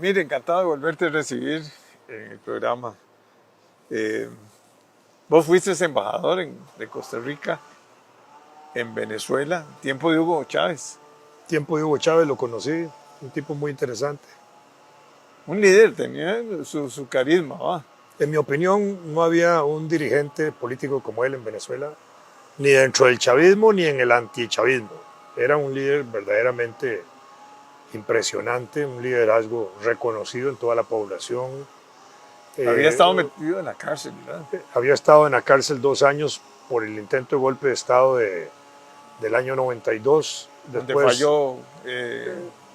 Mire, encantado de volverte a recibir en el programa. Eh, Vos fuiste embajador de Costa Rica en Venezuela, tiempo de Hugo Chávez. Tiempo de Hugo Chávez lo conocí, un tipo muy interesante. Un líder, tenía su carisma, ¿va? En mi opinión, no había un dirigente político como él en Venezuela, ni dentro del chavismo ni en el antichavismo. Era un líder verdaderamente impresionante, un liderazgo reconocido en toda la población. Había Eh, estado metido en la cárcel, ¿verdad? Había estado en la cárcel 2 años por el intento de golpe de Estado del año 92. Donde Después le falló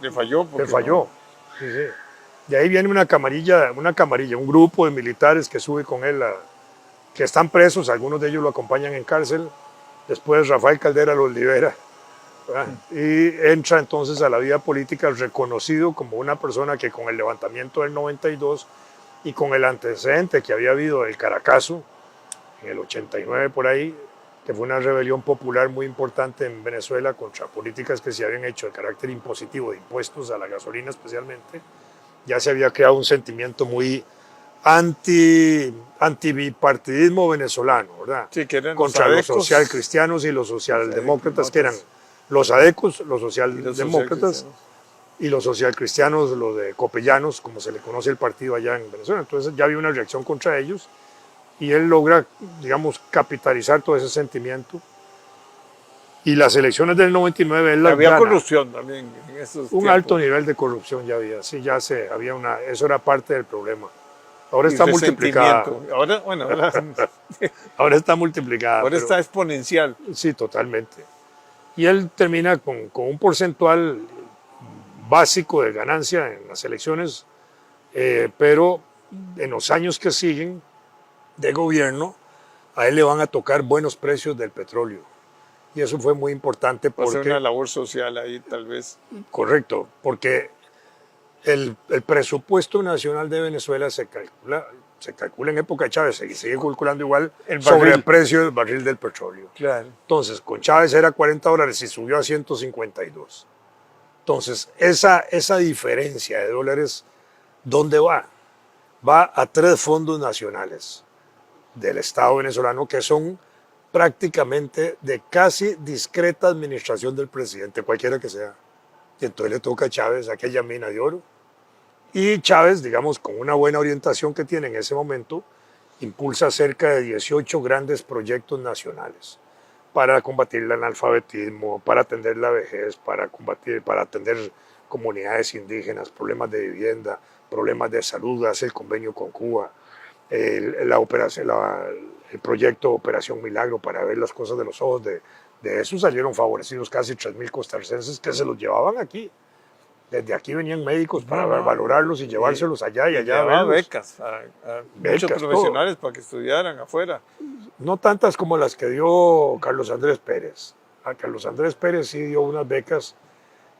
le porque no. falló. Sí, sí. De ahí viene una camarilla, un grupo de militares que sube con él, que están presos, algunos de ellos lo acompañan en cárcel. Después Rafael Caldera los libera, ¿verdad? Y entra entonces a la vida política reconocido como una persona que con el levantamiento del 92 y con el antecedente que había habido del Caracazo en el 89 por ahí, que fue una rebelión popular muy importante en Venezuela contra políticas que se habían hecho de carácter impositivo, de impuestos a la gasolina especialmente. Ya se había creado un sentimiento muy antibipartidismo venezolano, ¿verdad? Sí, que eran los Contra los adecos. socialcristianos y los socialdemócratas, que eran Demócratas los adecos, los y los socialdemócratas, socialcristianos. y los socialcristianos, los de copellanos, como se le conoce el partido allá en Venezuela. Entonces ya había una reacción contra ellos y él logra, digamos, capitalizar todo ese sentimiento. Y las elecciones del 99 él las Había gana. corrupción también en esos Un tiempos. alto nivel de corrupción ya había, sí, había eso era parte del problema. Ahora Y está multiplicada, resentimiento. Ahora, bueno, ahora está multiplicada, ahora pero está exponencial. sí, totalmente. Y él termina con un porcentual básico de ganancia en las elecciones, pero en los años que siguen de gobierno, a él le van a tocar buenos precios del petróleo. Y eso fue muy importante Va a ser una porque, labor social ahí, tal vez. correcto, porque el presupuesto nacional de Venezuela se calcula en época de Chávez, se sigue calculando igual El sobre el barril. precio del barril del petróleo. Claro. Entonces, con Chávez era $40 y subió a 152. Entonces, esa diferencia de dólares, ¿dónde va? Va a 3 fondos nacionales del Estado venezolano que son prácticamente de casi discreta administración del presidente, cualquiera que sea. Y entonces le toca a Chávez aquella mina de oro. Y Chávez, digamos, con una buena orientación que tiene en ese momento, impulsa cerca de 18 grandes proyectos nacionales para combatir el analfabetismo, para atender la vejez, para atender comunidades indígenas, problemas de vivienda, problemas de salud, hace el convenio con Cuba, el proyecto Operación Milagro para ver las cosas de los ojos. De eso salieron favorecidos casi 3.000 costarricenses que se los llevaban aquí. Desde aquí venían médicos para valorarlos y llevárselos allá y allá a llevaba verlos. becas a muchos Becas, todo. profesionales para que estudiaran afuera. No tantas como las que dio Carlos Andrés Pérez. A Carlos Andrés Pérez sí dio unas becas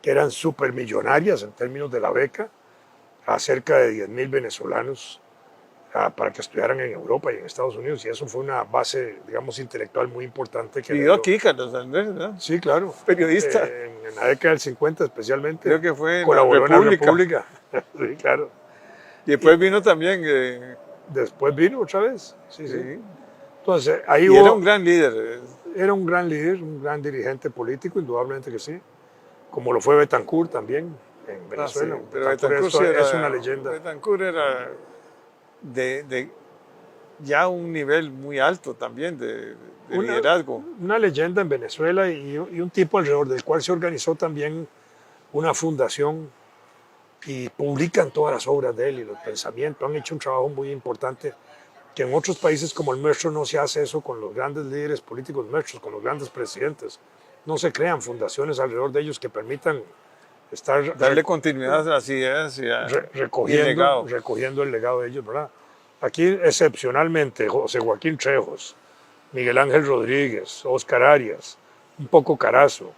que eran supermillonarias en términos de la beca, a cerca de 10.000 venezolanos para que estudiaran en Europa y en Estados Unidos. Y eso fue una base, digamos, intelectual muy importante que le Vivió dio. aquí, Carlos Andrés, ¿verdad? Sí, claro. Periodista. En la década del 50 especialmente. Creo que fue en la Colaboró en la República. Sí, claro. Y después vino también. Después vino otra vez. Sí, sí. Sí. Entonces, ahí Y era un gran líder. era un gran líder, un gran dirigente político, indudablemente que sí. Como lo fue Betancourt también en Venezuela. Sí, pero Betancourt es una leyenda. Betancourt era de ya un nivel muy alto también de liderazgo. Una leyenda en Venezuela y un tipo alrededor del cual se organizó también una fundación y publican todas las obras de él y los pensamientos. Han hecho un trabajo muy importante que en otros países como el nuestro no se hace eso con los grandes líderes políticos nuestros, con los grandes presidentes. No se crean fundaciones alrededor de ellos que permitan Darle continuidad a las ideas y el legado. recogiendo el legado de ellos, ¿verdad? Aquí excepcionalmente José Joaquín Trejos, Miguel Ángel Rodríguez, Óscar Arias, un poco Carazo,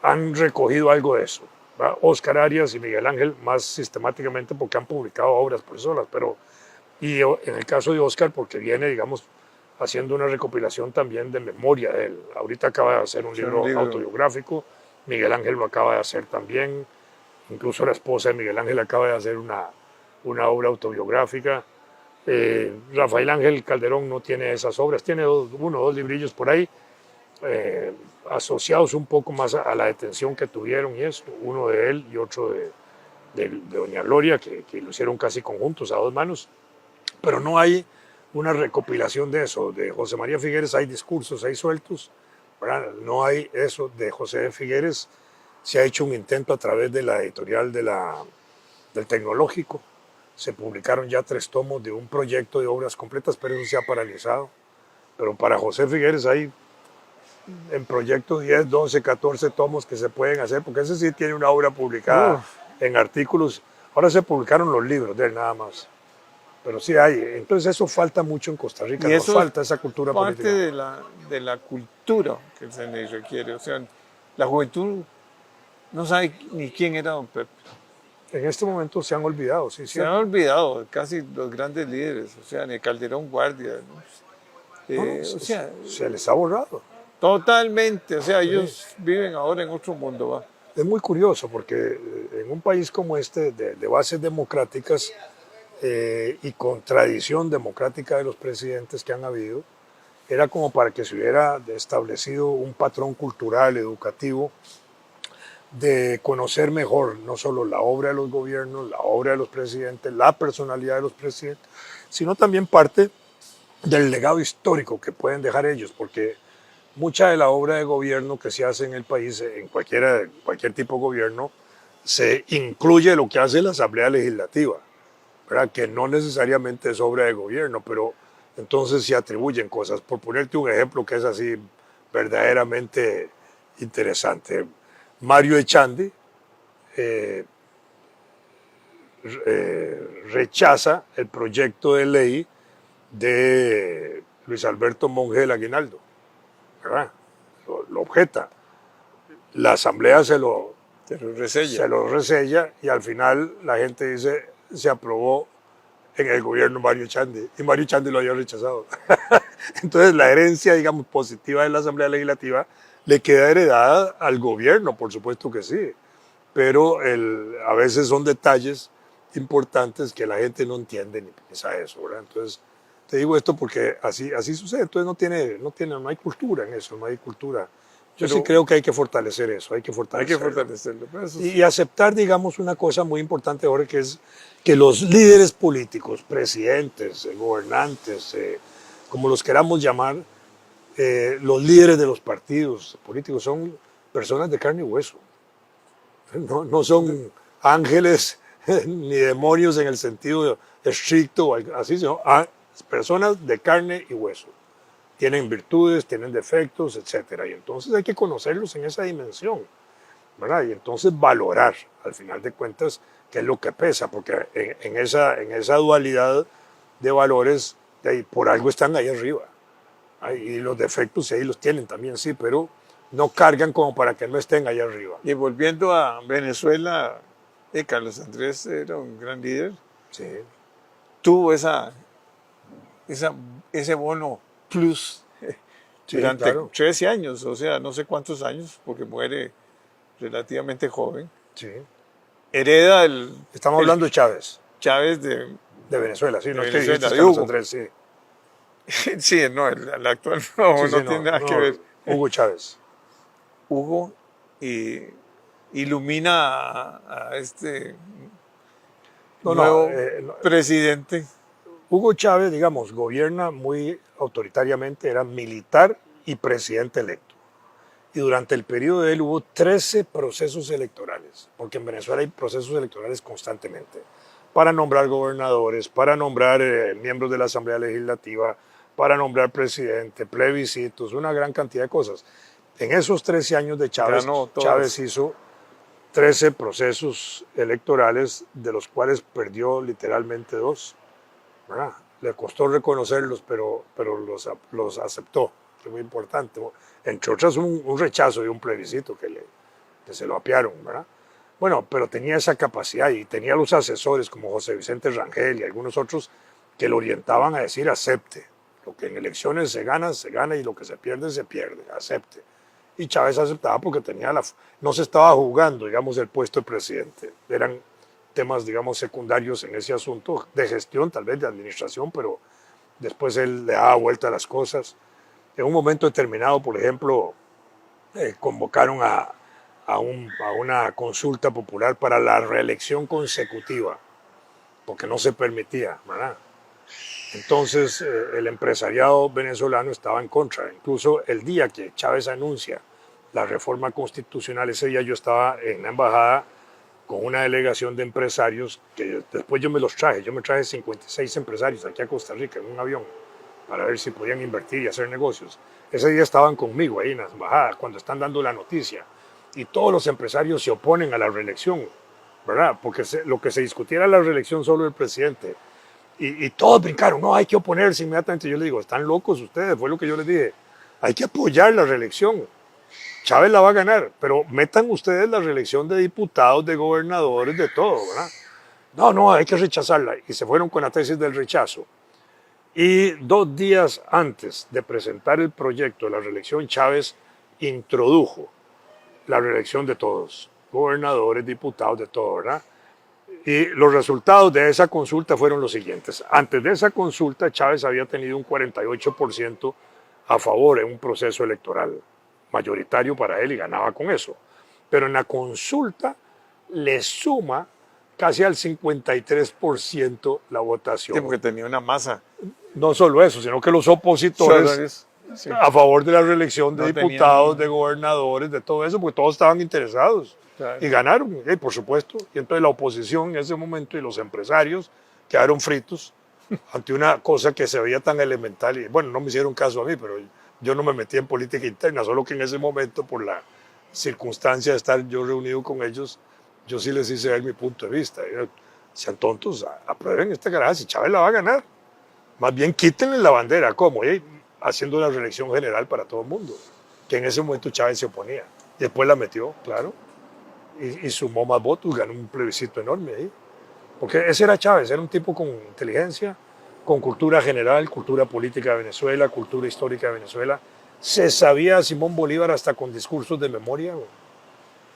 han recogido algo de eso. ¿Verdad? Óscar Arias y Miguel Ángel más sistemáticamente porque han publicado obras por solas, y en el caso de Óscar porque viene, digamos, haciendo una recopilación también de memoria de él. Ahorita acaba de hacer un libro autobiográfico, Miguel Ángel lo acaba de hacer también. Incluso la esposa de Miguel Ángel acaba de hacer una obra autobiográfica. Rafael Ángel Calderón no tiene esas obras, tiene uno o dos librillos por ahí, asociados un poco más a la detención que tuvieron y eso, uno de él y otro de doña Gloria, que lo hicieron casi conjuntos a dos manos, pero no hay una recopilación de eso. De José María Figueres hay discursos ahí sueltos, ¿verdad? No hay eso. De José Figueres se ha hecho un intento a través de la editorial del Tecnológico. Se publicaron ya 3 tomos de un proyecto de obras completas, pero eso se ha paralizado. Pero para José Figueres hay en proyecto 10, 12, 14 tomos que se pueden hacer, porque ese sí tiene una obra publicada en artículos. Ahora se publicaron los libros de él nada más. Pero sí hay. Entonces eso falta mucho en Costa Rica. Y Nos eso falta esa cultura parte política. de la cultura que se le requiere. O sea, la juventud no sabe ni quién era don Pepe. En este momento se han olvidado, sí, Se han cierto. olvidado casi los grandes líderes, o sea, ni Calderón Guardia, ¿no? O sea, Se les ha borrado. totalmente, o sea, ellos viven ahora en otro mundo, va. Es muy curioso porque en un país como este, de bases democráticas y con tradición democrática de los presidentes que han habido, era como para que se hubiera establecido un patrón cultural, educativo, de conocer mejor no solo la obra de los gobiernos, la obra de los presidentes, la personalidad de los presidentes, sino también parte del legado histórico que pueden dejar ellos, porque mucha de la obra de gobierno que se hace en el país, en cualquier tipo de gobierno, se incluye lo que hace la Asamblea Legislativa, ¿verdad? Que no necesariamente es obra de gobierno, pero entonces se atribuyen cosas. Por ponerte un ejemplo que es así verdaderamente interesante, Mario Echandi rechaza el proyecto de ley de Luis Alberto Monge del Aguinaldo, ¿verdad? Lo objeta. La asamblea Se lo se resella. lo resella y al final la gente dice se aprobó en el gobierno Mario Echandi y Mario Echandi lo había rechazado. Entonces la herencia, digamos, positiva de la Asamblea Legislativa le queda heredada al gobierno, por supuesto que sí, pero a veces son detalles importantes que la gente no entiende ni piensa eso, ¿verdad? Entonces te digo esto porque así sucede, entonces no hay cultura en eso, no hay cultura. Yo sí creo que hay que fortalecer eso, hay que fortalecerlo. y aceptar, digamos, una cosa muy importante ahora, que es que los líderes políticos, presidentes, gobernantes, como los queramos llamar, los líderes de los partidos políticos son personas de carne y hueso. No son ángeles ni demonios en el sentido estricto, así, sino personas de carne y hueso. Tienen virtudes, tienen defectos, etc. Y entonces hay que conocerlos en esa dimensión, ¿verdad? Y entonces valorar, al final de cuentas, qué es lo que pesa, porque en esa dualidad de valores, por algo están ahí arriba. Y los defectos ahí los tienen también, sí, pero no cargan como para que no estén allá arriba. Y volviendo a Venezuela, Carlos Andrés era un gran líder. Sí. Tuvo ese bono plus Sí, durante claro. 13 años, o sea, no sé cuántos años, porque muere relativamente joven. Sí. Hereda Estamos hablando de Chávez, Chávez de Venezuela, sí, de no es que Venezuela, dijiste de Carlos Hugo. Andrés, sí. Sí, no, el actual no, Sí, no sí, tiene nada que ver. Hugo Chávez. Hugo ilumina a este nuevo presidente. Hugo Chávez, digamos, gobierna muy autoritariamente, era militar y presidente electo. Y durante el periodo de él hubo 13 procesos electorales, porque en Venezuela hay procesos electorales constantemente, para nombrar gobernadores, para nombrar miembros de la Asamblea Legislativa, para nombrar presidente, plebiscitos, una gran cantidad de cosas. En esos 13 años de Chávez, Chávez hizo 13 procesos electorales, de los cuales perdió literalmente 2. ¿Verdad? Le costó reconocerlos, pero los aceptó, que es muy importante. Entre otras, un rechazo y un plebiscito que se lo apiaron, ¿verdad? Bueno, pero tenía esa capacidad y tenía los asesores como José Vicente Rangel y algunos otros que lo orientaban a decir acepte. Lo que en elecciones se gana y lo que se pierde, acepte. y Chávez aceptaba porque no se estaba jugando, digamos, el puesto de presidente. Eran temas, digamos, secundarios en ese asunto, de gestión, tal vez de administración, pero después él le daba vuelta a las cosas. En un momento determinado, por ejemplo, convocaron a una consulta popular para la reelección consecutiva, porque no se permitía, ¿verdad? Entonces el empresariado venezolano estaba en contra. Incluso el día que Chávez anuncia la reforma constitucional, ese día yo estaba en la embajada con una delegación de empresarios que después yo me los traje. Yo me traje 56 empresarios aquí a Costa Rica en un avión para ver si podían invertir y hacer negocios. Ese día estaban conmigo ahí en la embajada cuando están dando la noticia y todos los empresarios se oponen a la reelección, ¿verdad? Porque lo que se discutía era la reelección solo del presidente. Y todos brincaron, no, hay que oponerse inmediatamente. Yo les digo, están locos ustedes, fue lo que yo les dije. Hay que apoyar la reelección. Chávez la va a ganar, pero metan ustedes la reelección de diputados, de gobernadores, de todo, ¿verdad? No, hay que rechazarla. Y se fueron con la tesis del rechazo. Y 2 días antes de presentar el proyecto de la reelección, Chávez introdujo la reelección de todos, gobernadores, diputados, de todo, ¿verdad? Y los resultados de esa consulta fueron los siguientes. Antes de esa consulta, Chávez había tenido un 48% a favor en un proceso electoral mayoritario para él y ganaba con eso. Pero en la consulta le suma casi al 53% la votación. Sí, porque tenía una masa. No solo eso, sino que los opositores Sí. a favor de la reelección de No diputados, tenían- de gobernadores, de todo eso, porque todos estaban interesados. Claro. Y ganaron, por supuesto. Y entonces la oposición en ese momento y los empresarios quedaron fritos ante una cosa que se veía tan elemental. Y bueno, no me hicieron caso a mí, pero yo no me metí en política interna, solo que en ese momento, por la circunstancia de estar yo reunido con ellos, yo sí les hice ver mi punto de vista. Y, sean tontos, aprueben esta carajada, si Chávez la va a ganar. Más bien quítenle la bandera, ¿cómo? Haciendo una reelección general para todo el mundo, que en ese momento Chávez se oponía. Después la metió, claro, y sumó más votos, ganó un plebiscito enorme ahí. Porque ese era Chávez, era un tipo con inteligencia, con cultura general, cultura política de Venezuela, cultura histórica de Venezuela. Se sabía a Simón Bolívar hasta con discursos de memoria.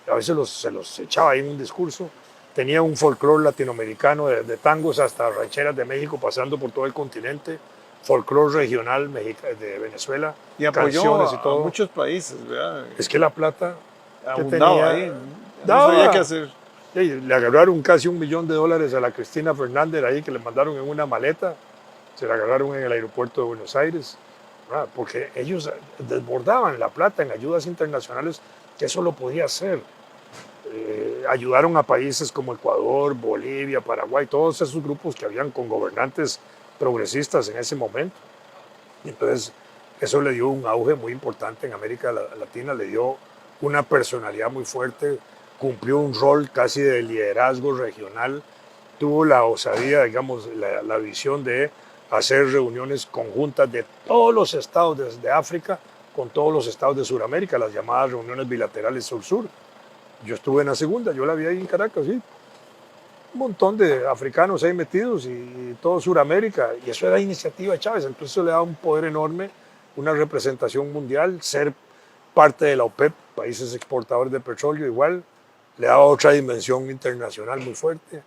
A veces se los echaba ahí en un discurso. Tenía un folclore latinoamericano de tangos hasta rancheras de México, pasando por todo el continente. Folclore regional de Venezuela. Y apoyó canciones y a todo. muchos países, ¿verdad? Es que la plata que Abundaba tenía, ahí. No daba. sabía qué hacer. Le agarraron casi $1 millón a la Cristina Fernández ahí, que le mandaron en una maleta. Se la agarraron en el aeropuerto de Buenos Aires, ¿verdad? Porque ellos desbordaban la plata en ayudas internacionales, que eso lo podía hacer. Ayudaron a países como Ecuador, Bolivia, Paraguay, todos esos grupos que habían con gobernantes progresistas en ese momento. Y entonces eso le dio un auge muy importante en América Latina, le dio una personalidad muy fuerte, cumplió un rol casi de liderazgo regional, tuvo la osadía, digamos, la visión de hacer reuniones conjuntas de todos los estados de África con todos los estados de Sudamérica, las llamadas reuniones bilaterales sur-sur. Yo estuve en la segunda, yo la vi ahí en Caracas, sí. Un montón de africanos ahí metidos y todo Sudamérica, y eso era iniciativa de Chávez, entonces eso le da un poder enorme, una representación mundial, ser parte de la OPEP, países exportadores de petróleo igual, le daba otra dimensión internacional muy fuerte.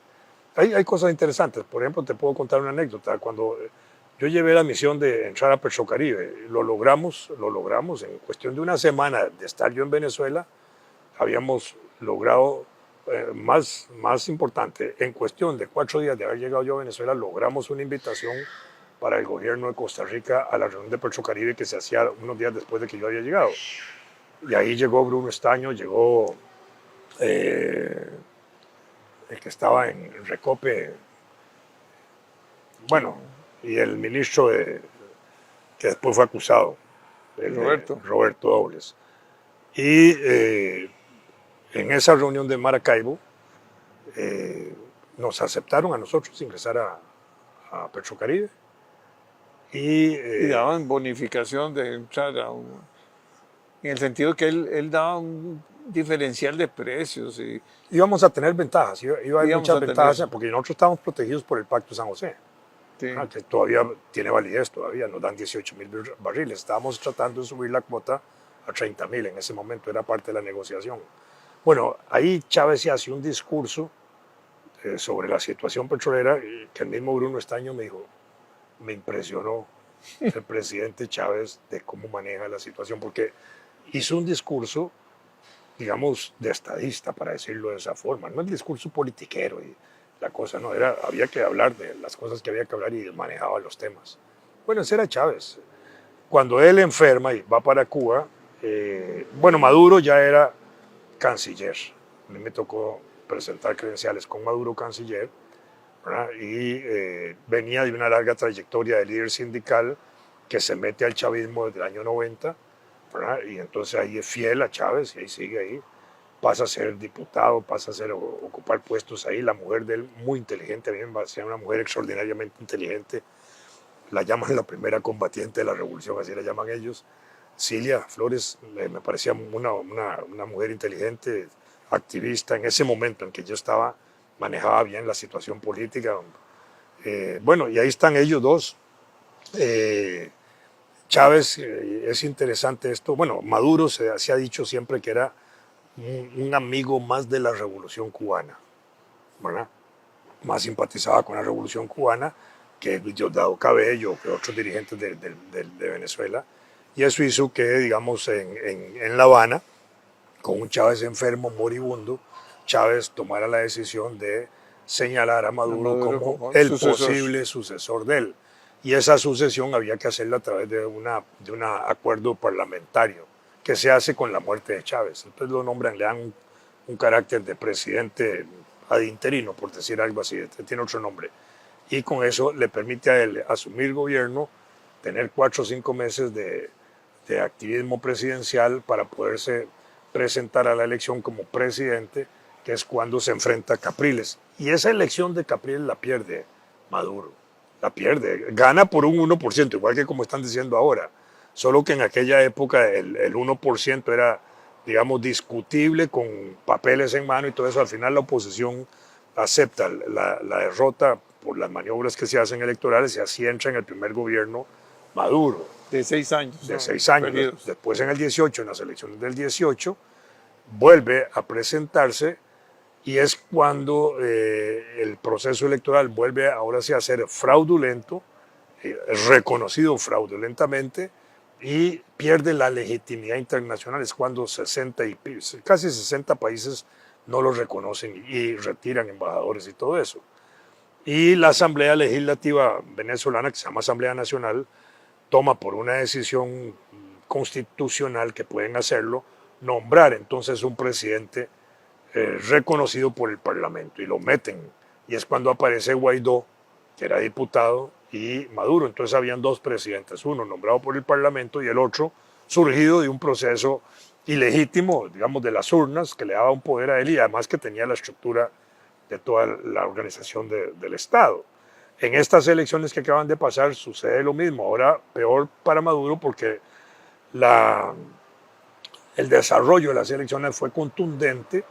Hay cosas interesantes, por ejemplo, te puedo contar una anécdota. Cuando yo llevé la misión de entrar a Petrocaribe, lo logramos en cuestión de una semana de estar yo en Venezuela, habíamos logrado, más importante, en cuestión de 4 días de haber llegado yo a Venezuela, logramos una invitación para el gobierno de Costa Rica a la reunión de Petrocaribe que se hacía unos días después de que yo había llegado. Y ahí llegó Bruno Estaño, llegó el que estaba en Recope, bueno, y el ministro que después fue acusado, Roberto Dobles. Y en esa reunión de Maracaibo nos aceptaron a nosotros ingresar a Petrocaribe. Y daban bonificación de entrar en el sentido que él daba un diferencial de precios. Y íbamos a tener ventajas, iba a haber muchas ventajas, porque nosotros estábamos protegidos por el Pacto de San José, sí, que todavía tiene validez, todavía nos dan 18,000 barriles. Estábamos tratando de subir la cuota a 30.000 en ese momento, era parte de la negociación. Bueno, ahí Chávez se hace un discurso sobre la situación petrolera que el mismo Bruno Estaño me dijo, me impresionó el presidente Chávez de cómo maneja la situación, porque hizo un discurso, digamos, de estadista, para decirlo de esa forma, no el discurso politiquero y la cosa, no, había que hablar de las cosas que había que hablar y manejaba los temas. Bueno, ese era Chávez. Cuando él enferma y va para Cuba, bueno, Maduro ya era canciller. A mí me tocó presentar credenciales con Maduro canciller, ¿verdad? Y venía de una larga trayectoria de líder sindical que se mete al chavismo desde el año 90, ¿verdad? Y entonces ahí es fiel a Chávez y ahí sigue ahí. Pasa a ser diputado, pasa a ser, ocupar puestos ahí. La mujer de él, muy inteligente, a mí me parecía una mujer extraordinariamente inteligente. La llaman la primera combatiente de la revolución, así la llaman ellos. Cilia Flores me parecía una mujer inteligente, activista en ese momento en que yo estaba, manejaba bien la situación política. Bueno, y ahí están ellos dos. Chávez, es interesante esto. Bueno, Maduro se ha dicho siempre que era un amigo más de la revolución cubana, ¿verdad? Más simpatizaba con la revolución cubana que Diosdado Cabello, que otros dirigentes de Venezuela. Y eso hizo que, digamos, en La Habana, con un Chávez enfermo, moribundo, Chávez tomara la decisión de señalar a Maduro como el posible sucesor de él. Y esa sucesión había que hacerla a través de un acuerdo parlamentario que se hace con la muerte de Chávez. Entonces lo nombran, le dan un carácter de presidente ad interino, por decir algo así, tiene otro nombre. Y con eso le permite a él asumir gobierno, tener 4 o 5 meses de activismo presidencial para poderse presentar a la elección como presidente, que es cuando se enfrenta a Capriles. Y esa elección de Capriles la pierde Maduro, la pierde, gana por un 1%, igual que como están diciendo ahora, solo que en aquella época el 1% era, digamos, discutible, con papeles en mano y todo eso. Al final la oposición acepta la derrota por las maniobras que se hacen electorales y así entra en el primer gobierno Maduro. De 6 años. De 6 años. Perdidos. Después en el 18, en las elecciones del 18, vuelve a presentarse y es cuando el proceso electoral vuelve ahora sí a ser fraudulento, reconocido fraudulentamente, y pierde la legitimidad internacional. Es cuando casi 60 países no lo reconocen y retiran embajadores y todo eso. Y la Asamblea Legislativa venezolana, que se llama Asamblea Nacional, toma por una decisión constitucional, que pueden hacerlo, nombrar entonces un presidente reconocido por el Parlamento, y lo meten. Y es cuando aparece Guaidó, que era diputado, y Maduro. Entonces habían 2 presidentes, uno nombrado por el Parlamento y el otro surgido de un proceso ilegítimo, digamos, de las urnas, que le daba un poder a él y además que tenía la estructura de toda la organización del Estado. En estas elecciones que acaban de pasar sucede lo mismo, ahora peor para Maduro, porque el desarrollo de las elecciones fue contundente,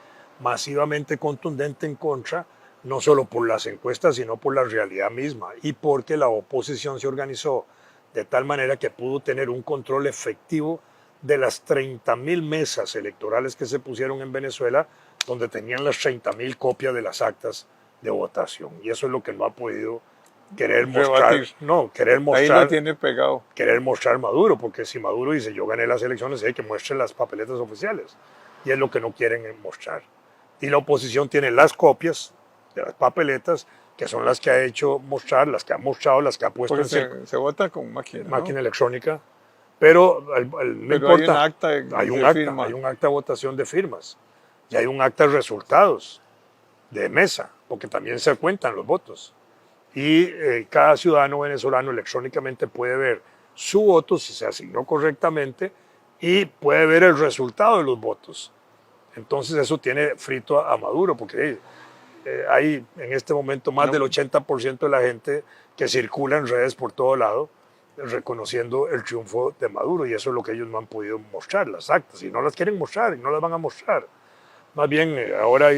masivamente contundente en contra, no solo por las encuestas, sino por la realidad misma, y porque la oposición se organizó de tal manera que pudo tener un control efectivo de las 30.000 mesas electorales que se pusieron en Venezuela, donde tenían las 30.000 copias de las actas de votación. Y eso es lo que no ha podido querer mostrar. Ahí lo tiene pegado. Querer mostrar Maduro, porque si Maduro dice yo gané las elecciones, hay que muestre las papeletas oficiales. Y es lo que no quieren mostrar. Y la oposición tiene las copias de las papeletas, que son las que ha hecho mostrar, las que ha mostrado, las que ha puesto se vota con máquina electrónica. Pero no importa. Hay un acta de votación de firmas. Y hay un acta de resultados de mesa, porque también se cuentan los votos. Y cada ciudadano venezolano electrónicamente puede ver su voto, si se asignó correctamente, y puede ver el resultado de los votos. Entonces eso tiene frito a Maduro, porque hay en este momento más del 80% de la gente que circula en redes por todo lado reconociendo el triunfo de Maduro, y eso es lo que ellos no han podido mostrar, las actas, y no las quieren mostrar, y no las van a mostrar. Más bien, ahora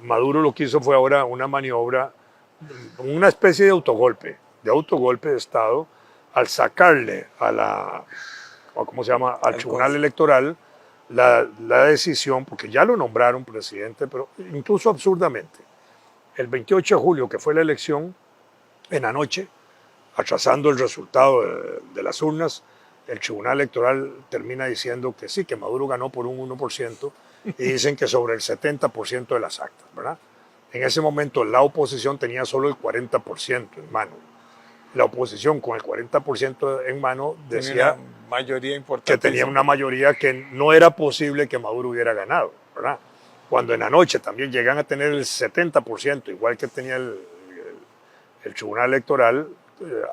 Maduro lo que hizo fue ahora una maniobra, una especie de autogolpe de Estado, al sacarle a o ¿cómo se llama?, al Al Tribunal Consejo. Electoral la decisión, porque ya lo nombraron presidente, pero incluso absurdamente, el 28 de julio, que fue la elección, en la noche, atrasando el resultado de las urnas, el Tribunal Electoral termina diciendo que sí, que Maduro ganó por un 1%, y dicen que sobre el 70% de las actas, ¿verdad? En ese momento la oposición tenía solo el 40% en mano. La oposición con el 40% en mano Tiene decía una mayoría que tenía importantísima. una mayoría que no era posible que Maduro hubiera ganado, ¿verdad? Cuando en la noche también llegan a tener el 70%, igual que tenía el Tribunal Electoral,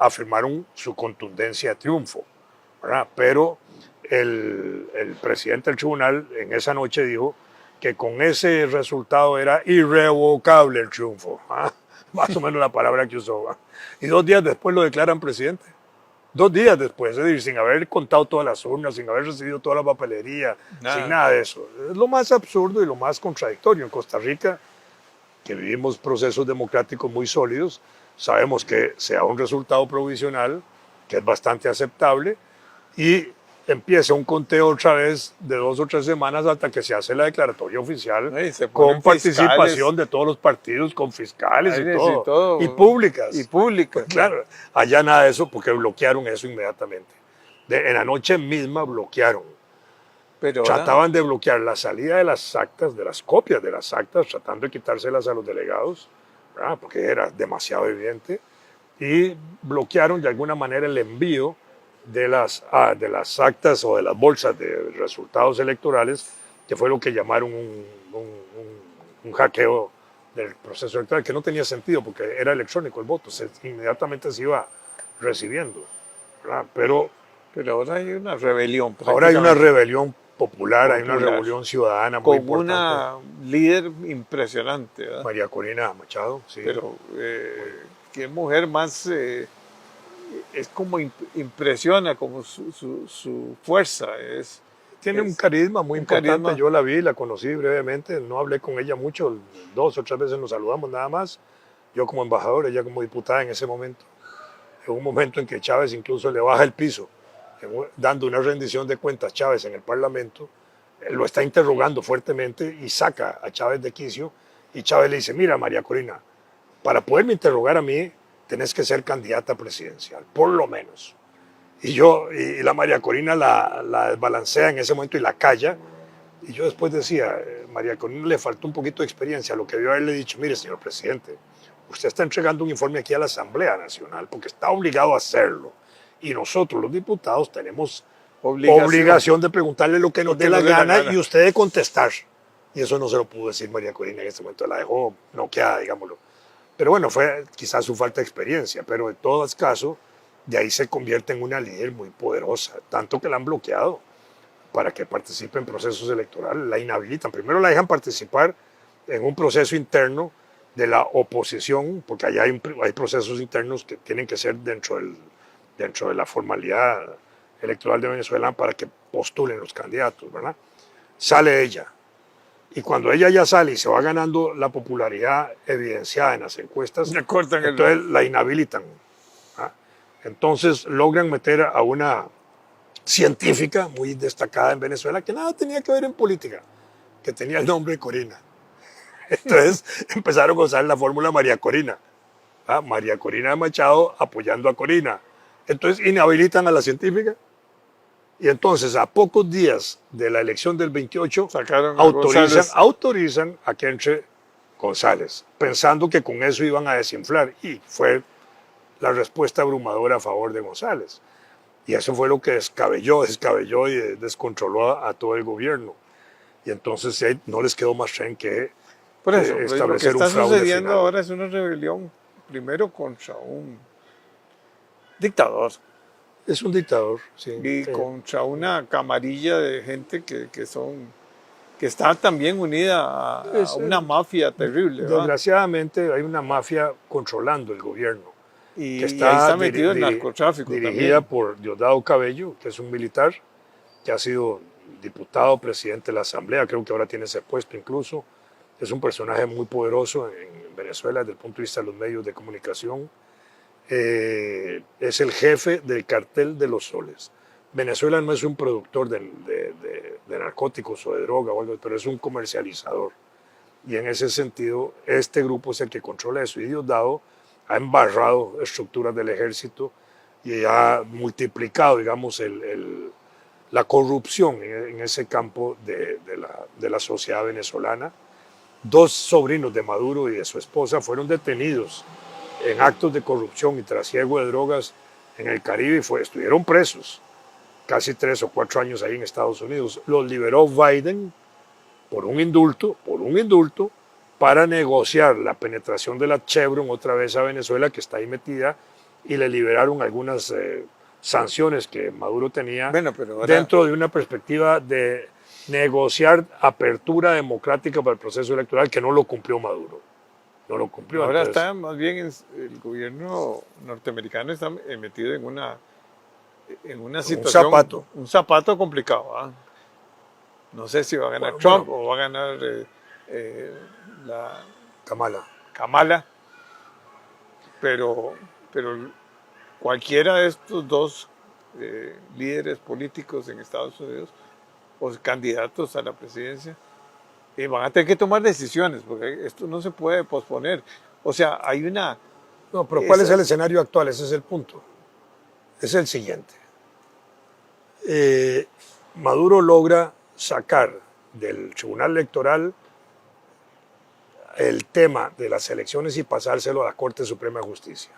afirmaron su contundencia de triunfo, ¿verdad? Pero el presidente del tribunal en esa noche dijo que con ese resultado era irrevocable el triunfo, ¿ah? Más o menos la palabra que usó, ¿va? Y 2 días después lo declaran presidente. 2 días después, es decir, sin haber contado todas las urnas, sin haber recibido toda la papelería, sin Nada. nada de eso. Es lo más absurdo y lo más contradictorio. En Costa Rica, que vivimos procesos democráticos muy sólidos, sabemos que sea un resultado provisional, que es bastante aceptable, y empieza un conteo otra vez de 2 o 3 semanas hasta que se hace la declaratoria oficial, Y se con ponen participación fiscales, de todos los partidos, con fiscales y y todo. públicas. Y públicas. Claro, allá nada de eso porque bloquearon eso inmediatamente. En la noche misma bloquearon. Pero ahora, Trataban de bloquear la salida de las actas, de las copias de las actas, tratando de quitárselas a los delegados, ¿verdad? Porque era demasiado evidente, y bloquearon de alguna manera el envío de las actas o de las bolsas de resultados electorales, que fue lo que llamaron un hackeo del proceso electoral, que no tenía sentido porque era electrónico el voto, inmediatamente se iba recibiendo, ¿verdad? Pero pero ahora hay una rebelión ahora hay una prácticamente rebelión popular, hay una popular, revolución ciudadana muy con importante. una líder impresionante, ¿verdad? María Corina Machado, sí. Pero qué mujer más, es como impresiona, como su fuerza, Tiene un es carisma muy un importante. carisma. Yo la vi, la conocí brevemente, no hablé con ella mucho, 2 o 3 veces nos saludamos nada más. Yo como embajador, ella como diputada en ese momento. En un momento en que Chávez incluso le baja el piso, dando una rendición de cuentas Chávez en el Parlamento, él lo está interrogando fuertemente y saca a Chávez de quicio, y Chávez le dice: mira, María Corina, para poderme interrogar a mí, tenés que ser candidata presidencial, por lo menos. Y la María Corina la desbalancea en ese momento y la calla. Y yo después decía: María Corina le faltó un poquito de experiencia, lo que debió haberle dicho: mire, señor presidente, usted está entregando un informe aquí a la Asamblea Nacional porque está obligado a hacerlo. Y nosotros, los diputados, tenemos obligación de preguntarle lo que nos dé la gana y usted de contestar. Y eso no se lo pudo decir María Corina en ese momento, la dejó noqueada, digámoslo. Pero bueno, fue quizás su falta de experiencia, pero en todos casos, de ahí se convierte en una líder muy poderosa, tanto que la han bloqueado para que participe en procesos electorales, la inhabilitan. Primero la dejan participar en un proceso interno de la oposición, porque allá hay procesos internos que tienen que ser dentro de la formalidad electoral de Venezuela para que postulen los candidatos, ¿verdad? Sale ella. Y cuando ella ya sale y se va ganando la popularidad evidenciada en las encuestas, Le cortan entonces la inhabilitan. ¿Ah? Entonces logran meter a una científica muy destacada en Venezuela que nada tenía que ver en política, que tenía el nombre de Corina. Entonces empezaron a usar la fórmula María Corina. ¿Ah? María Corina Machado apoyando a Corina. Entonces inhabilitan a la científica. Y entonces, a pocos días de la elección del 28, sacaron a González. autorizan a que entre González, pensando que con eso iban a desinflar. Y fue la respuesta abrumadora a favor de González. Y eso fue lo que descabelló y descontroló a todo el gobierno. Y entonces no les quedó más que Por eso, lo que establecer está un fraude sucediendo final. ahora es una rebelión, primero contra un dictador Es un dictador, sí. y contra una camarilla de gente que está también unida a una mafia terrible, ¿verdad? Desgraciadamente hay una mafia controlando el gobierno, que Y ahí está está metido el narcotráfico dirigida también. por Diosdado Cabello, que es un militar, que ha sido diputado, presidente de la Asamblea, creo que ahora tiene ese puesto incluso. Es un personaje muy poderoso en Venezuela desde el punto de vista de los medios de comunicación. Es el jefe del cartel de los soles. Venezuela no es un productor de narcóticos o de droga o algo, pero es un comercializador. Y en ese sentido, este grupo es el que controla eso. Y Diosdado ha embarrado estructuras del ejército y ha multiplicado, digamos, la corrupción en ese campo de la sociedad venezolana. Dos sobrinos de Maduro y de su esposa fueron detenidos en actos de corrupción y trasiego de drogas en el Caribe y estuvieron presos casi 3 o 4 años ahí en Estados Unidos. Los liberó Biden por un indulto, para negociar la penetración de la Chevron otra vez a Venezuela, que está ahí metida, y le liberaron algunas sanciones que Maduro tenía, bueno, pero ahora, dentro de una perspectiva de negociar apertura democrática para el proceso electoral, que no lo cumplió Maduro. No lo cumplió. ahora Entonces, está más bien el gobierno norteamericano está metido en una situación, un zapato complicado. ¿Ah? No sé si va a ganar Trump o va a ganar la Kamala, pero cualquiera de estos dos líderes políticos en Estados Unidos o candidatos a la presidencia van a tener que tomar decisiones, porque esto no se puede posponer. O sea, hay una... No, pero ¿cuál es el escenario actual? Ese es el punto. Es el siguiente. Maduro logra sacar del Tribunal Electoral el tema de las elecciones y pasárselo a la Corte Suprema de Justicia,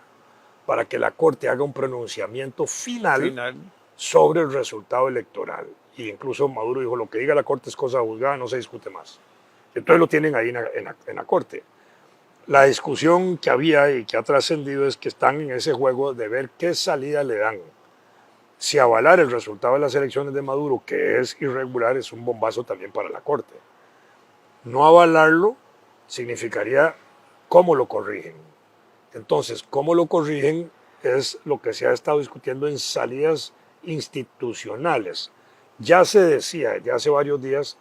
para que la Corte haga un pronunciamiento final sobre el resultado electoral. Y incluso Maduro dijo, lo que diga la Corte es cosa juzgada, no se discute más. Entonces lo tienen ahí en la Corte. La discusión que había y que ha trascendido es que están en ese juego de ver qué salida le dan. Si avalar el resultado de las elecciones de Maduro, que es irregular, es un bombazo también para la Corte. No avalarlo significaría cómo lo corrigen. Entonces, cómo lo corrigen es lo que se ha estado discutiendo en salidas institucionales. Ya se decía, ya hace varios días,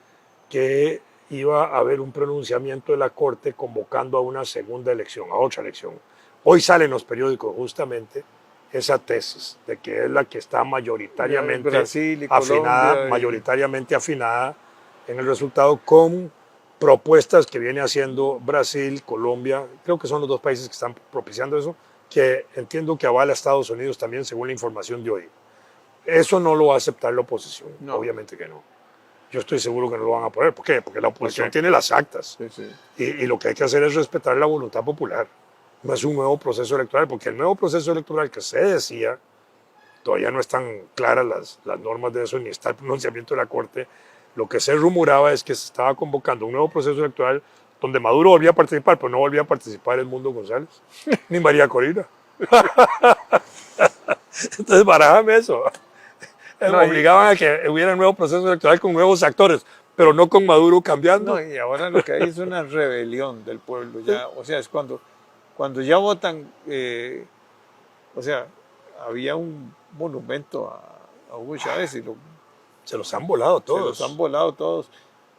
que iba a haber un pronunciamiento de la Corte convocando a una segunda elección, a otra elección. Hoy sale en los periódicos justamente esa tesis de que es la que está mayoritariamente afinada en el resultado, con propuestas que viene haciendo Brasil, Colombia, creo que son los dos países que están propiciando eso, que entiendo que avala a Estados Unidos también, según la información de hoy. Eso no lo va a aceptar la oposición, no. Obviamente que no. Yo estoy seguro que no lo van a poner. ¿Por qué? Porque la oposición tiene las actas. Sí. Y lo que hay que hacer es respetar la voluntad popular. No es un nuevo proceso electoral, porque el nuevo proceso electoral que se decía, todavía no están claras las normas de eso, ni está el pronunciamiento de la Corte. Lo que se rumoraba es que se estaba convocando un nuevo proceso electoral donde Maduro volvía a participar, pero no volvía a participar Edmundo González, ni María Corina. Entonces, barájame eso. Obligaban a que hubiera un nuevo proceso electoral con nuevos actores, pero no con Maduro cambiando. No, y ahora lo que hay es una rebelión del pueblo. Ya, o sea, es cuando ya votan, o sea, había un monumento a Hugo Chávez y se los han volado todos. Se los han volado todos.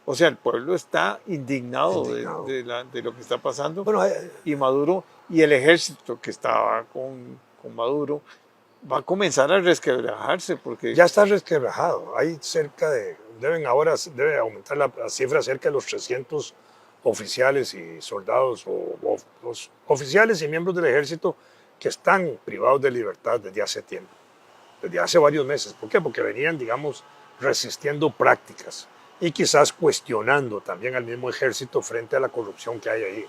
O sea, el pueblo está indignado. De lo que está pasando. Bueno, y Maduro y el ejército que estaba con Maduro va a comenzar a resquebrajarse porque... Ya está resquebrajado. Hay debe aumentar la cifra, cerca de los 300 oficiales y soldados o los oficiales y miembros del ejército que están privados de libertad desde hace tiempo, desde hace varios meses. ¿Por qué? Porque venían, digamos, resistiendo prácticas y quizás cuestionando también al mismo ejército frente a la corrupción que hay ahí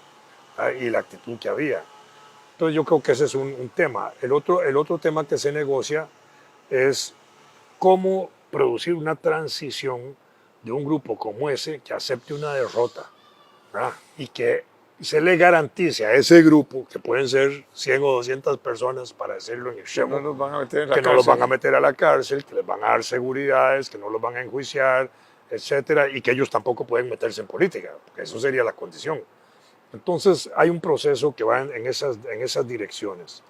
y la actitud que había. Entonces yo creo que ese es un tema. El otro tema que se negocia es cómo producir una transición de un grupo como ese que acepte una derrota, ¿verdad? Y que se le garantice a ese grupo, que pueden ser 100 o 200 personas, para decirlo en extremo, que no los van a meter a la cárcel, que les van a dar seguridades, que no los van a enjuiciar, etcétera, y que ellos tampoco pueden meterse en política, porque eso sería la condición. Entonces hay un proceso que va en esas direcciones.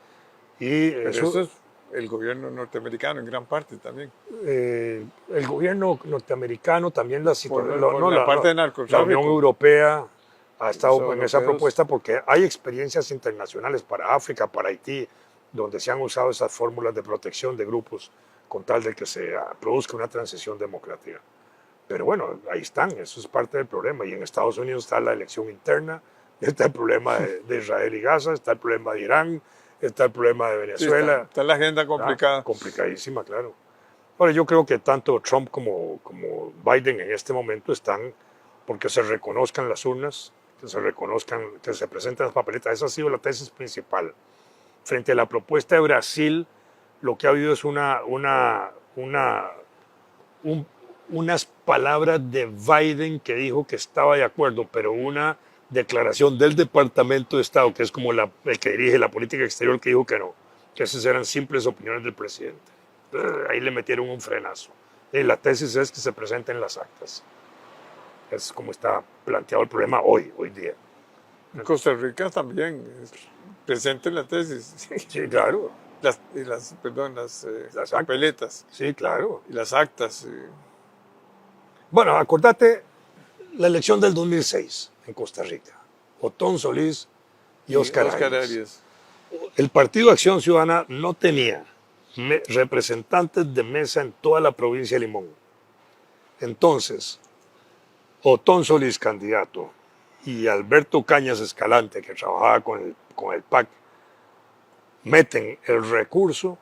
Pero eso es el gobierno norteamericano en gran parte también. El gobierno norteamericano, también la situación, la parte de narcotráfico. La Unión Europea ha estado en esa propuesta porque hay experiencias internacionales para África, para Haití, donde se han usado esas fórmulas de protección de grupos con tal de que se produzca una transición democrática. Pero bueno, ahí están, eso es parte del problema. Y en Estados Unidos está la elección interna, está el problema de Israel y Gaza, está el problema de Irán, está el problema de Sí, Venezuela. está la agenda complicada. Complicadísima, claro. Ahora, yo creo que tanto Trump como Biden en este momento están porque se reconozcan las urnas, que se reconozcan, que se presenten las papeletas. Esa ha sido la tesis principal. Frente a la propuesta de Brasil, lo que ha habido es unas palabras de Biden que dijo que estaba de acuerdo, pero una declaración del Departamento de Estado, que es como el que dirige la política exterior, que dijo que no, que esas eran simples opiniones del presidente. Ahí le metieron un frenazo. Y la tesis es que se presenten las actas. Es como está planteado el problema hoy día. En Costa Rica también es presente en la tesis. Sí, claro. Las papeletas. Sí, claro. Y las actas. Bueno, acordate la elección del 2006 en Costa Rica. Otón Solís y Óscar Arias. El Partido Acción Ciudadana no tenía representantes de mesa en toda la provincia de Limón. Entonces, Otón Solís, candidato, y Alberto Cañas Escalante, que trabajaba con el PAC, meten el recurso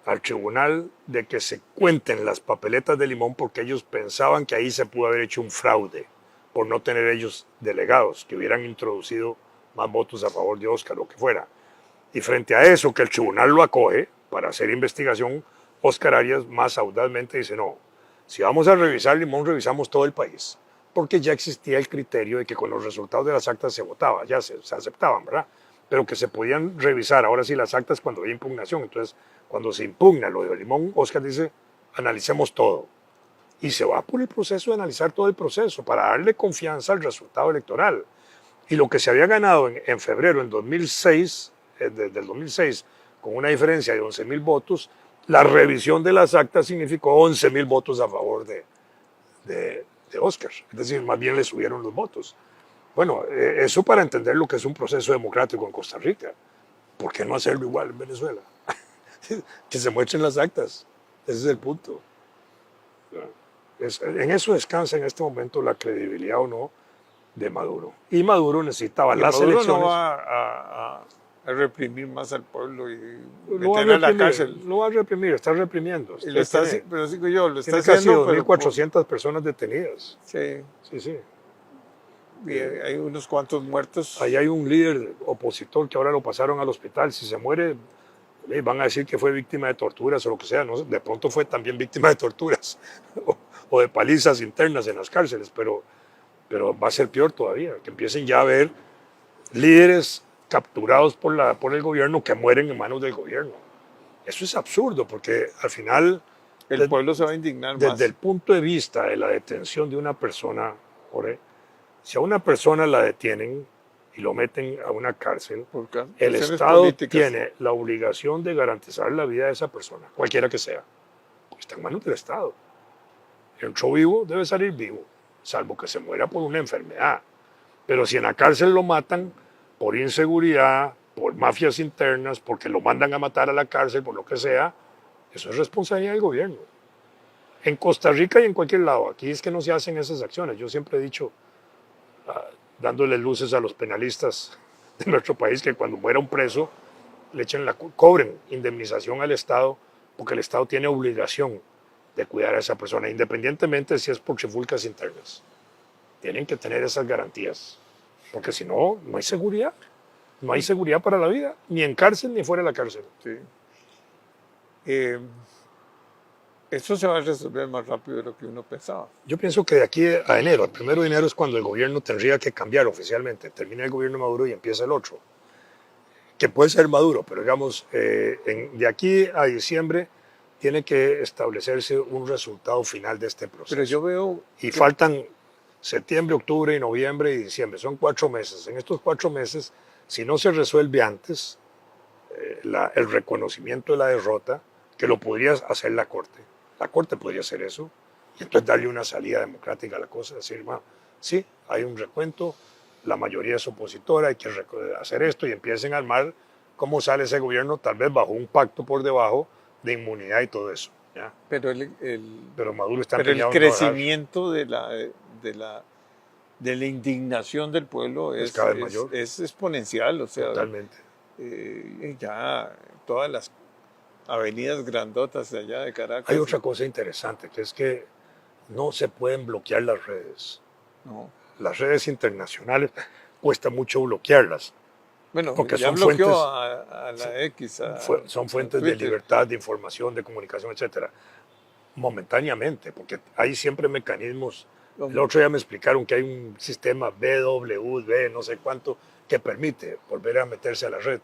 al tribunal de que se cuenten las papeletas de Limón porque ellos pensaban que ahí se pudo haber hecho un fraude por no tener ellos delegados que hubieran introducido más votos a favor de Óscar, lo que fuera. Y frente a eso, que el tribunal lo acoge para hacer investigación, Óscar Arias más audazmente dice, no, si vamos a revisar Limón, revisamos todo el país, porque ya existía el criterio de que con los resultados de las actas se votaba, ya se aceptaban, ¿verdad? Pero que se podían revisar, ahora sí, las actas cuando había impugnación. Entonces, cuando se impugna lo de Limón, Óscar dice, analicemos todo. Y se va por el proceso de analizar todo el proceso para darle confianza al resultado electoral. Y lo que se había ganado en febrero del 2006, con una diferencia de 11.000 votos, la revisión de las actas significó 11.000 votos a favor de Óscar. Es decir, más bien le subieron los votos. Bueno, eso para entender lo que es un proceso democrático en Costa Rica. ¿Por qué no hacerlo igual en Venezuela? Que se muestren las actas. Ese es el punto. En eso descansa en este momento la credibilidad o no de Maduro. Y Maduro necesitaba las elecciones. Maduro no va a reprimir más al pueblo y meterlo en la cárcel. No va a reprimir, está reprimiendo. Y lo está, pero digo yo, lo está casi haciendo. 2.400 personas detenidas. Sí. Sí. Y hay unos cuantos muertos. Ahí hay un líder opositor que ahora lo pasaron al hospital. Si se muere, van a decir que fue víctima de torturas o lo que sea. ¿No? De pronto fue también víctima de torturas o de palizas internas en las cárceles. Pero va a ser peor todavía, que empiecen ya a ver líderes capturados por el gobierno que mueren en manos del gobierno. Eso es absurdo porque al final el pueblo se va a indignar más. Desde el punto de vista de la detención de una persona, Jorge, si a una persona la detienen y lo meten a una cárcel, el Estado tiene la obligación de garantizar la vida de esa persona, cualquiera que sea. Pues está en manos del Estado. Entró vivo, debe salir vivo, salvo que se muera por una enfermedad. Pero si en la cárcel lo matan por inseguridad, por mafias internas, porque lo mandan a matar a la cárcel, por lo que sea, eso es responsabilidad del gobierno. En Costa Rica y en cualquier lado, aquí es que no se hacen esas acciones. Yo siempre he dicho, dándole luces a los penalistas de nuestro país, que cuando muera un preso, cobren indemnización al Estado, porque el Estado tiene obligación de cuidar a esa persona, independientemente si es por trifulcas internas. Tienen que tener esas garantías, porque si no, no hay seguridad. No hay seguridad para la vida, ni en cárcel ni fuera de la cárcel. Sí. Esto se va a resolver más rápido de lo que uno pensaba. Yo pienso que de aquí a enero, el 1 de enero es cuando el gobierno tendría que cambiar oficialmente. Termina el gobierno Maduro y empieza el otro, que puede ser Maduro, pero digamos, de aquí a diciembre tiene que establecerse un resultado final de este proceso. Pero yo veo... Y faltan septiembre, octubre, noviembre y diciembre. Son 4 meses. En estos 4 meses, si no se resuelve antes el reconocimiento de la derrota, que lo podría hacer la Corte podría hacer eso, y entonces darle una salida democrática a la cosa, decir, sí, hay un recuento, la mayoría es opositora, hay que hacer esto, y empiecen a armar cómo sale ese gobierno, tal vez bajo un pacto por debajo de inmunidad y todo eso. ¿ya? Pero Pero Maduro está pero el empeñado en no dejar. crecimiento de la indignación del pueblo Es cada vez mayor. es exponencial. O sea, Totalmente. ya todas las avenidas grandotas de allá de Caracas. Hay otra cosa interesante, que es que no se pueden bloquear las redes. No. Las redes internacionales cuesta mucho bloquearlas, Bueno, porque ya son bloqueó fuentes, a la X, son a fuentes de Twitter. libertad, de información, de comunicación, etcétera. Momentáneamente, porque hay siempre mecanismos. El otro día me explicaron que hay un sistema BWB, no sé cuánto, que permite volver a meterse a la red.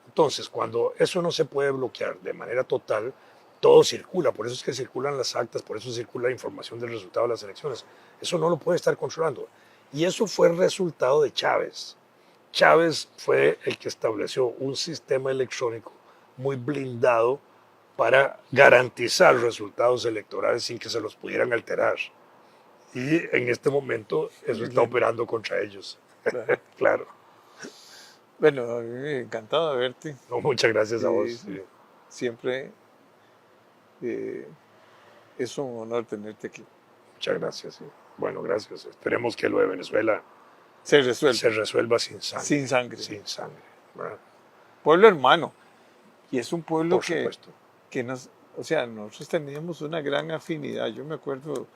Entonces, cuando eso no se puede bloquear de manera total, todo circula. Por eso es que circulan las actas, por eso circula la información del resultado de las elecciones. Eso no lo puede estar controlando. Y eso fue el resultado de Chávez. Chávez fue el que estableció un sistema electrónico muy blindado para garantizar resultados electorales sin que se los pudieran alterar. Y en este momento eso está operando contra ellos. Claro. Claro. Bueno, a mí encantado de verte. No, muchas gracias a vos. Sí. Siempre es un honor tenerte aquí. Muchas gracias. Sí. Bueno, gracias. Esperemos que lo de Venezuela Se resuelve. se resuelva sin sangre. Sin sangre. Sin sangre. ¿Verdad? Pueblo hermano. Y es un pueblo Por supuesto. que nos, o sea, nosotros teníamos una gran afinidad. Yo me acuerdo,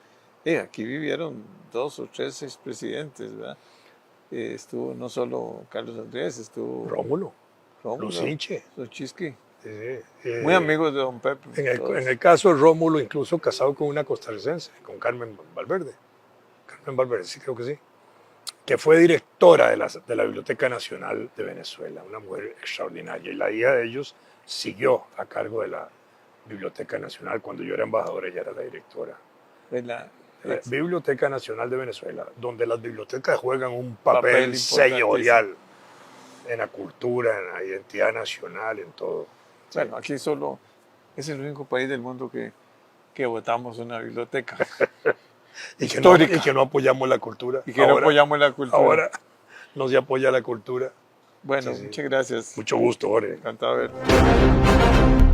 aquí vivieron 2 o 3 expresidentes, ¿verdad? Estuvo no solo Carlos Andrés, estuvo Rómulo. Rómulo, Lucinche. Luchinsky. Sí, Muy amigos de don Pepe. En el caso de Rómulo, incluso casado con una costarricense, con Carmen Valverde. Carmen Valverde, sí, creo que sí. Que fue directora de la Biblioteca Nacional de Venezuela, una mujer extraordinaria. Y la hija de ellos siguió a cargo de la Biblioteca Nacional. Cuando yo era embajador, ella era la directora. La Biblioteca Nacional de Venezuela, donde las bibliotecas juegan un papel importantísimo. señorial en la cultura, en la identidad nacional, en todo. Bueno, aquí solo es el único país del mundo que votamos una biblioteca. Y Histórica. que no apoyamos la cultura. Y que no apoyamos la cultura. Ahora no se apoya la cultura. Bueno, Sí, sí. muchas gracias. Mucho gusto, Jorge. Encantado de verte.